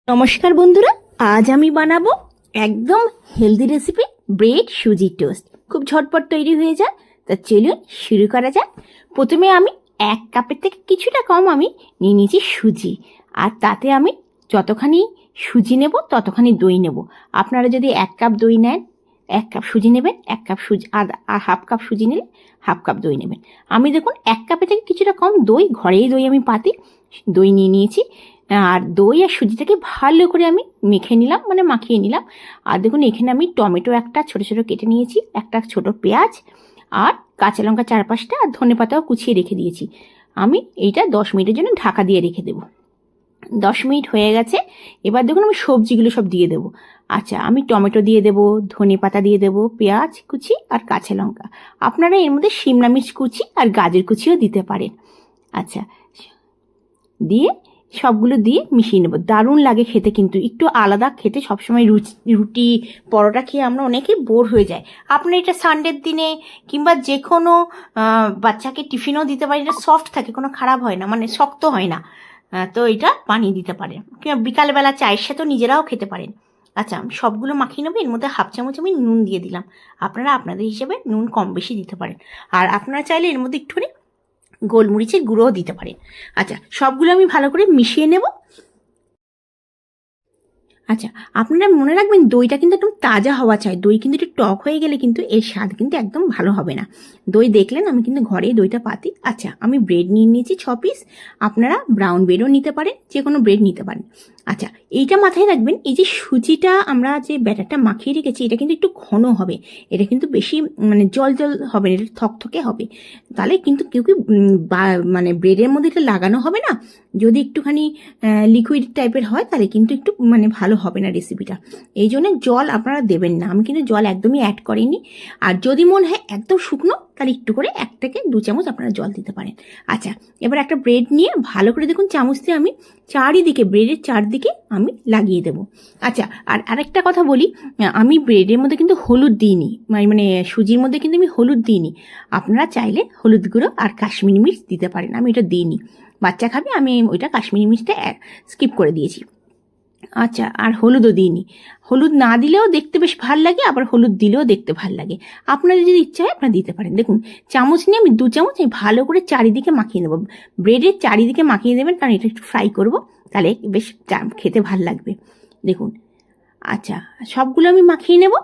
নমস্কার বন্ধুরা, আজ আমি বানাবো একদম হেলদি রেসিপি ব্রেড সুজি টোস্ট। খুব ঝটপট তৈরি হয়ে যায়। তা চলুন শুরু করা যাক। প্রথমে আমি 1 কাপের থেকে কিছুটা কম আমি নিয়ে নিয়েছি সুজি, আর তাতে আমি যতখানি সুজি নেব ততখানি দই নেব। আপনারা যদি 1 কাপ দই নেন 1 কাপ সুজি নেবেন, 1 কাপ সুজি আর 1/2 কাপ সুজি নিলে 1/2 কাপ দই নেবেন। আমি দেখুন 1 কাপের থেকে কিছুটা কম দই, ঘরেই দই আমি পাতি দই নিয়ে নিয়েছি। আর দই আর সুজিটাকে ভালো করে আমি মেখে নিলাম, মানে মাখিয়ে নিলাম। আর দেখুন এখানে আমি টমেটো একটা ছোট ছোট কেটে নিয়েছি, একটা ছোট পেঁয়াজ আর কাঁচা লঙ্কা 4-5টা আর ধনেপাতাও কুচিয়ে রেখে দিয়েছি। আমি এইটা 10 মিনিটের জন্য ঢাকা দিয়ে রেখে দেবো। 10 মিনিট হয়ে গেছে। এবার দেখুন আমি সবজিগুলো সব দিয়ে দেবো। আচ্ছা, আমি টমেটো দিয়ে দেবো, ধনেপাতা দিয়ে দেবো, পেঁয়াজ কুচি আর কাঁচা লঙ্কা। আপনারা এর মধ্যে শিমলা মির্চ কুচি আর গাজর কুচিও দিতে পারেন। আচ্ছা, দিয়ে সবগুলো দিয়ে মিশিয়ে নেবো। দারুণ লাগে খেতে, কিন্তু একটু আলাদা খেতে। সবসময় রুটি পরোটা খেয়ে আমরা অনেকেই বোর হয়ে যায়। আপনার এটা সানডের দিনে কিংবা যে কোনো বাচ্চাকে টিফিনও দিতে পারেন। এটা সফট থাকে, কোনো খারাপ হয় না, মানে শক্ত হয় না। তো এটা বানিয়ে দিতে পারেন, কিংবা বিকালবেলা চায়ের সাথেও নিজেরাও খেতে পারেন। আচ্ছা, আমি সবগুলো মাখিয়ে নেবো। এর মধ্যে 1/2 চামচ আমি নুন দিয়ে দিলাম। আপনারা আপনাদের হিসেবে নুন কম বেশি দিতে পারেন। আর আপনারা চাইলে এর মধ্যে একটুখানি গোলমরিচের গুঁড়োও দিতে পারেন। আচ্ছা, সবগুলো আমি ভালো করে মিশিয়ে নেব। আচ্ছা, আপনারা মনে রাখবেন দইটা কিন্তু একদম তাজা হওয়া চাই। দই কিন্তু একটু টক হয়ে গেলে কিন্তু এর স্বাদ কিন্তু একদম ভালো হবে না। দই দেখলেন আমি কিন্তু ঘরেই দইটা পাতি। আচ্ছা, আমি ব্রেড নিয়ে নিয়েছি 6 পিস। আপনারা ব্রাউন ব্রেডও নিতে পারেন, যে কোনো ব্রেড নিতে পারেন। আচ্ছা, এইটা মাথায় রাখবেন, এই যে সুজিটা আমরা যে ব্যাটারটা মাখিয়ে রেখেছি এটা কিন্তু একটু ঘন হবে। এটা কিন্তু বেশি মানে জল জল হবে না, এটা থকথকে হবে। তাহলে কিন্তু কেউ কি মানে ব্রেডের মধ্যে এটা লাগানো হবে না। যদি একটুখানি লিকুইড টাইপের হয় তাহলে কিন্তু একটু মানে ভালো হবে না রেসিপিটা। এই জন্য জল আপনারা দেবেন না। আমি কিন্তু জল একদমই অ্যাড করিনি। আর যদি মনে হয় একদম শুকনো তাহলে একটু করে 1 থেকে 2 চামচ আপনারা জল দিতে পারেন। আচ্ছা, এবার একটা ব্রেড নিয়ে ভালো করে দেখুন চামচ দিয়ে আমি চারিদিকে, ব্রেডের চারদিকে আমি লাগিয়ে দেবো। আচ্ছা, আর আরেকটা কথা বলি, আমি ব্রেডের মধ্যে কিন্তু হলুদ দিইনি, মানে সুজির মধ্যে কিন্তু আমি হলুদ দিইনি। আপনারা চাইলে হলুদ গুঁড়ো আর কাশ্মীরি মির্চ দিতে পারেন। আমি এটা দিইনি, বাচ্চা খাবে, আমি ওইটা কাশ্মীরি মির্চটা স্কিপ করে দিয়েছি। আচ্ছা, আর হলুদও দিইনি। হলুদ না দিলেও দেখতে বেশ ভাল লাগে, আবার হলুদ দিলেও দেখতে ভাল লাগে। আপনাদের যদি ইচ্ছা হয় আপনারা দিতে পারেন। দেখুন চামচ নিয়ে আমি 2 চামচ আমি ভালো করে চারিদিকে মাখিয়ে নেবো। ব্রেডের চারিদিকে মাখিয়ে দেবেন, কারণ এটা একটু ফ্রাই করবো, তাহলে বেশ খেতে ভাল লাগবে। দেখুন, আচ্ছা সবগুলো আমি মাখিয়ে নেব।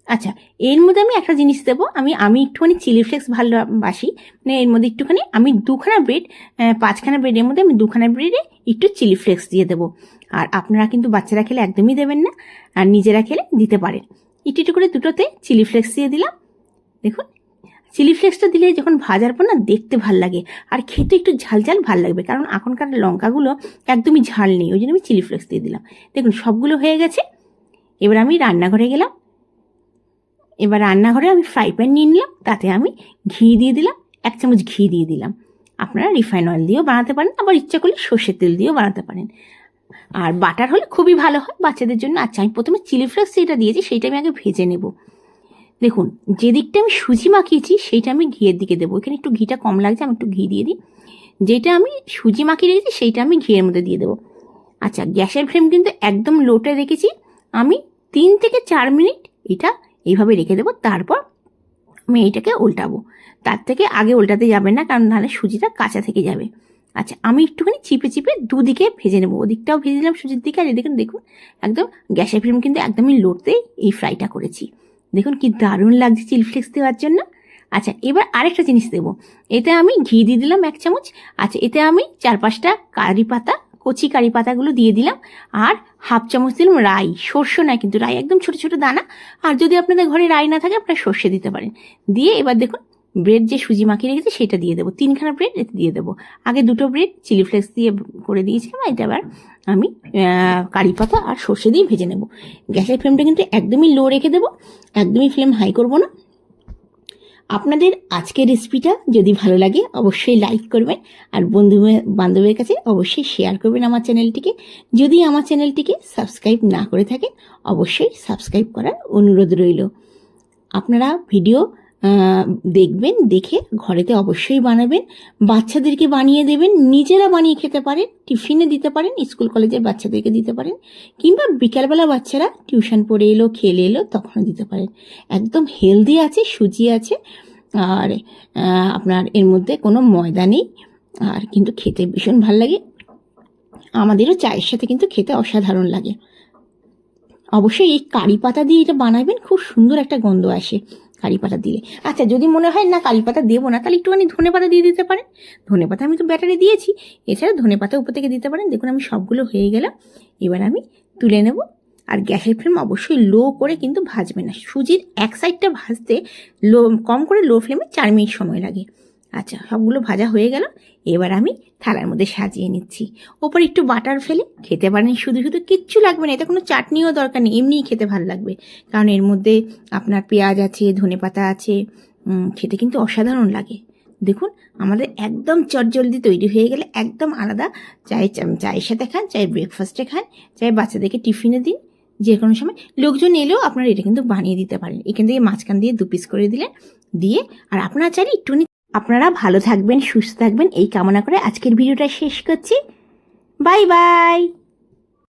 আচ্ছা, এর মধ্যে আমি একটা জিনিস দেবো। আমি একটুখানি চিলি ফ্লেক্স ভালোবাসি, মানে এর মধ্যে একটুখানি আমি 2খানা ব্রেড, 5খানা ব্রেডের মধ্যে আমি 2খানা ব্রেডে একটু চিলি ফ্লেক্স দিয়ে দেবো। আর আপনারা কিন্তু বাচ্চারা খেলে একদমই দেবেন না, আর নিজেরা খেলে দিতে পারেন। একটু একটু করে দুটোতে চিলি ফ্লেক্স দিয়ে দিলাম। দেখুন, চিলি ফ্লেক্সটা দিলে যখন ভাজার পর না দেখতে ভাল লাগে, আর খেতে একটু ঝাল ঝাল ভাল লাগবে, কারণ এখনকার লঙ্কাগুলো একদমই ঝাল নেই, ওই জন্য আমি চিলি ফ্লেক্স দিয়ে দিলাম। দেখুন সবগুলো হয়ে গেছে। এবার আমি রান্নাঘরে গেলাম। এবার রান্নাঘরে আমি ফ্রাই প্যান নিয়ে নিলাম, তাতে আমি ঘি দিয়ে দিলাম, 1 চামচ ঘি দিয়ে দিলাম। আপনারা রিফাইন অয়েল দিয়েও বানাতে পারেন, আবার ইচ্ছা করলে সর্ষের তেল দিয়েও বানাতে পারেন। আর বাটার হলে খুবই ভালো হয় বাচ্চাদের জন্য। আচ্ছা, আমি প্রথমে চিলি ফ্লেক্স যেটা দিয়েছি সেইটা আমি আগে ভেজে নেব। দেখুন, যে দিকটা আমি সুজি মাখিয়েছি সেইটা আমি ঘিয়ের দিকে দেবো। এখানে একটু ঘিটা কম লাগছে, আমি একটু ঘি দিয়ে দিই। যেটা আমি সুজি মাখিয়ে রেখেছি সেইটা আমি ঘিয়ের মধ্যে দিয়ে দেবো। আচ্ছা, গ্যাসের ফ্লেম কিন্তু একদম লোতে রেখেছি। আমি 3 থেকে 4 মিনিট এটা এইভাবে রেখে দেবো। তারপর আমি এইটাকে উল্টাবো। তার থেকে আগে উল্টাতে যাবে না, কারণ নাহলে সুজিটা কাঁচা থেকে যাবে। আচ্ছা, আমি একটুখানি চিপে চিপে দুদিকে ভেজে নেবো। ওদিকটাও ভেজে দিলাম সুজির দিকে, আর এদিকে দেখুন একদম গ্যাসের ফ্লেম কিন্তু একদমই লোতেই এই ফ্রাইটা করেছি। দেখুন কি দারুণ লাগছে চিলি ফ্লেক্স দেওয়ার জন্য। আচ্ছা, এবার আরেকটা জিনিস দেবো। এতে আমি ঘি দিয়ে দিলাম 1 চামচ। আচ্ছা, এতে আমি 4-5টা কারি পাতা, কচি কারি পাতাগুলো দিয়ে দিলাম। আর 1/2 চামচ দিলাম রাই, সর্ষে নয় কিন্তু, রাই একদম ছোট ছোট দানা। আর যদি আপনাদের ঘরে রাই না থাকে আপনারা সর্ষে দিতে পারেন। দিয়ে এবার দেখুন ব্রেড যে সুজি মাখিয়ে রেখেছি সেটা দিয়ে দেবো। 3খানা ব্রেড এতে দিয়ে দেবো। আগে 2টো ব্রেড চিলি ফ্লেক্স দিয়ে করে দিয়েছিলাম, এটা আবার আমি কারি পাতা আর সর্ষে দিয়ে ভেজে নেব। গ্যাসের ফ্লেমটা কিন্তু একদমই লো রেখে দেবো, একদমই ফ্লেম হাই করবো না। আপনাদের আজকের রেসিপিটা যদি ভালো লাগে অবশ্যই লাইক করবেন, আর বন্ধু বান্ধবের কাছে অবশ্যই শেয়ার করবেন আমার চ্যানেলটিকে। যদি আমার চ্যানেলটিকে সাবস্ক্রাইব না করে থাকেন অবশ্যই সাবস্ক্রাইব করার অনুরোধ রইল। আপনারা ভিডিও দেখবেন, দেখে ঘরেতে অবশ্যই বানাবেন, বাচ্চাদেরকে বানিয়ে দেবেন, নিজেরা বানিয়ে খেতে পারেন, টিফিনে দিতে পারেন, স্কুল কলেজের বাচ্চাদেরকে দিতে পারেন, কিংবা বিকালবেলা বাচ্চারা টিউশন পড়ে এলো, খেলে এলো, তখনও দিতে পারেন। একদম হেলদি আছে, সুজি আছে, আর আপনার এর মধ্যে কোনো ময়দা নেই, আর কিন্তু খেতে ভীষণ ভালো লাগে। আমাদেরও চায়ের সাথে কিন্তু খেতে অসাধারণ লাগে। অবশ্যই এই কারি পাতা দিয়ে এটা বানাবেন, খুব সুন্দর একটা গন্ধ আসে কারি পাতা দিলে। আচ্ছা, যদি মনে হয় না কারি পাতা দেবো না, তাহলে একটুখানি ধনে পাতা দিয়ে দিতে পারেন। ধনে পাতা আমি তো ব্যাটারে দিয়েছি, এছাড়া ধনে পাতা উপর থেকে দিতে পারেন। দেখুন আমি সবগুলো হয়ে গেলাম, এবার আমি তুলে নেব। আর গ্যাসের ফ্লেম অবশ্যই লো করে কিন্তু ভাজবে না। সুজির এক সাইডটা ভাজতে কম করে লো ফ্লেমে 4 মিনিট সময় লাগে। আচ্ছা, সবগুলো ভাজা হয়ে গেল, এবার আমি থালার মধ্যে সাজিয়ে নিচ্ছি। ওপরে একটু বাটার ফেলে খেতে পারেন, শুধু শুধু কিচ্ছু লাগবে না, এতে কোনো চাটনিও দরকার নেই, এমনিই খেতে ভালো লাগবে। কারণ এর মধ্যে আপনার পেঁয়াজ আছে, ধনেপাতা আছে, খেতে কিন্তু অসাধারণ লাগে। দেখুন আমাদের একদম চটজলদি তৈরি হয়ে গেলে, একদম আলাদা। চায়ের সাথে খান, চাই ব্রেকফাস্টে খান, চাই বাচ্চাদেরকে টিফিনে দিন, যে কোনো সময় লোকজন এলেও আপনারা এটা কিন্তু বানিয়ে দিতে পারেন। এখান থেকে মাঝখান দিয়ে 2 পিস করে দিলেন, দিয়ে আর আপনারা চাইলে একটুখানি। আপনারা ভালো থাকবেন, সুস্থ থাকবেন এই কামনা করে আজকের ভিডিওটা শেষ করছি। Bye bye.